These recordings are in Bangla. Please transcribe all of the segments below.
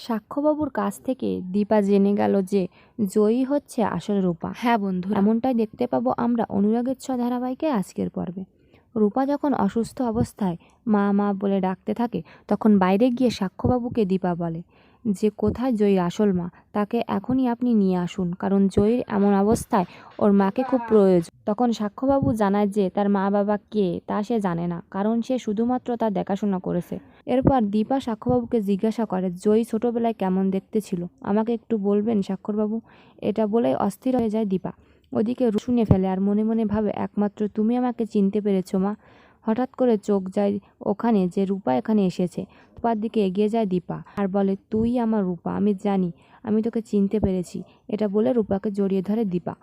সাক্ষ্যবাবুর কাছ থেকে দীপা জেনে গেল যে জয়ী হচ্ছে আসল রূপা। হ্যাঁ বন্ধু, এমনটাই দেখতে পাবো আমরা অনুরাগের ছ ধারাবাহিকে আজকের পর্বে। রূপা যখন অসুস্থ অবস্থায় মা মা বলে ডাকতে থাকে, তখন বাইরে গিয়ে সাক্ষ্যবাবুকে দীপা বলে যে কোথায় জয়ীর আসল মা, তাকে এখনই আপনি নিয়ে আসুন, কারণ জয়ীর এমন অবস্থায় ওর মাকে খুব প্রয়োজন। তখন সাক্ষ্যবাবু জানায় যে তার মা বাবা কে তা সে জানে না, কারণ সে শুধুমাত্র তার দেখাশোনা করেছে। এরপর দীপা সাক্ষ্যবাবুকে জিজ্ঞাসা করে জয়ী ছোটবেলায় কেমন দেখতে ছিল, আমাকে একটু বলবেন সাক্ষরবাবু। এটা বলেই অস্থির হয়ে যায় দীপা। ওদিকে শুনে ফেলে আর মনে মনে ভাবে একমাত্র তুমি আমাকে চিনতে পেরেছো মা। হঠাৎ করে চোখ যায় ওখানে যে রূপা এখানে এসেছে। রূপার দিকে এগিয়ে যায় দীপা আর বলে তুই আমার রূপা, আমি জানি আমি তোকে চিনতে পেরেছি। এটা বলে রূপাকে জড়িয়ে ধরে দীপা।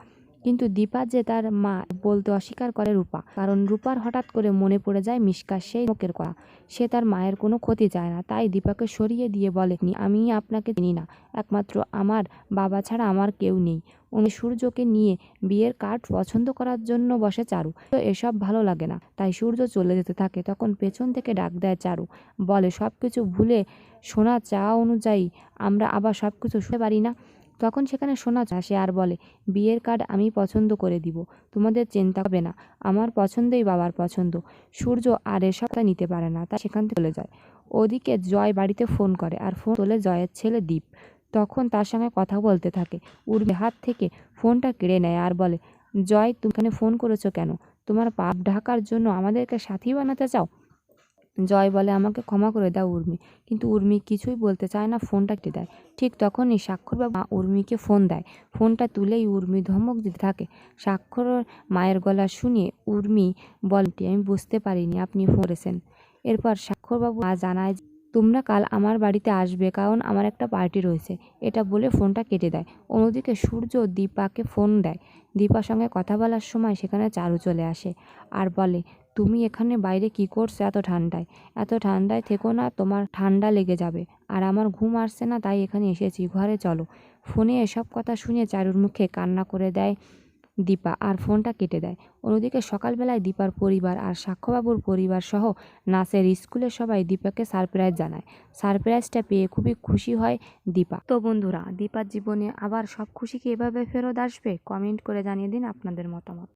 কিন্তু দীপা যে তার মা বলতে অস্বীকার করে রূপা, কারণ রূপার হঠাৎ করে মনে পড়ে যায় মিশকা সেই মুখের কথা। সে তার মায়ের কোনো ক্ষতি চায় না, তাই দীপাকে সরিয়ে দিয়ে বলে আমি আপনাকে চিনি না, একমাত্র আমার বাবা ছাড়া আমার কেউ নেই। উনি সূর্যকে নিয়ে বিয়ের কার্ড পছন্দ করার জন্য বসে চারু। তো এসব ভালো লাগে না, তাই সূর্য চলে যেতে থাকে। তখন পেছন থেকে ডাক দেয় চারু, বলে সব কিছু ভুলে শোনা চাওয়া অনুযায়ী আমরা আবার সব কিছু শুনতে পারি না। তখন সেখানে শোনা আসে আর বলে বিয়ের কার্ড আমি পছন্দ করে দিব, তোমাদের চিন্তা হবে না, আমার পছন্দই বাবার পছন্দ। সূর্য আর এসব নিতে পারে না, তা সেখান থেকে চলে যায়। ওদিকে জয় বাড়িতে ফোন করে আর ফোন তোলে জয়ের ছেলে দীপ। তখন তার সঙ্গে কথা বলতে থাকে। উর্মি হাত থেকে ফোনটা কেড়ে নেয় আর বলে জয়, তুমি এখানে ফোন করেছো কেন? তোমার পাপ ঢাকার জন্য আমাদেরকে সাথী বানাতে চাও? জয় বলে আমাকে ক্ষমা করে দাও উর্মি। কিন্তু উর্মি কিছুই বলতে চায় না, ফোনটা কেটে দেয়। ঠিক তখনই সাক্ষরবাবু উর্মিকে ফোন দেয়। ফোনটা তুলেই উর্মি ধমক দিতে থাকে। সাক্ষর মায়ের গলা শুনিয়ে উর্মি বলে আমি বুঝতে পারিনি আপনি ফোন করেছেন। এরপর সাক্ষরবাবু জানায় তোমরা কাল আমার বাড়িতে আসবে, কারণ আমার একটা পার্টি রয়েছে। এটা বলে ফোনটা কেটে দেয়। অন্যদিকে সূর্য দীপাকে ফোন দেয়। দীপার সঙ্গে কথা বলার সময় সেখানে চারু চলে আসে আর বলে তুমি এখানে বাইরে কি করছো এত ঠান্ডায়? এত ঠান্ডায় থেকো না, তোমার ঠান্ডা লেগে যাবে। আর আমার ঘুম আসছে না, তাই এখানে এসেছি, ঘরে চলো। ফোনে এসব কথা শুনে চারুর মুখে কান্না করে দেয় দীপা আর ফোনটা কেটে দেয়। অন্যদিকে সকালবেলায় দীপার পরিবার আর সাক্ষ্যবাবুর পরিবার সহ নাসের স্কুলের সবাই দীপাকে সারপ্রাইজ জানায়। সারপ্রাইজটা পেয়ে খুবই খুশি হয় দীপা। তো বন্ধুরা, দীপার জীবনে আবার সব খুশি কি এভাবে ফেরত আসবে? কমেন্ট করে জানিয়ে দিন আপনাদের মতামত।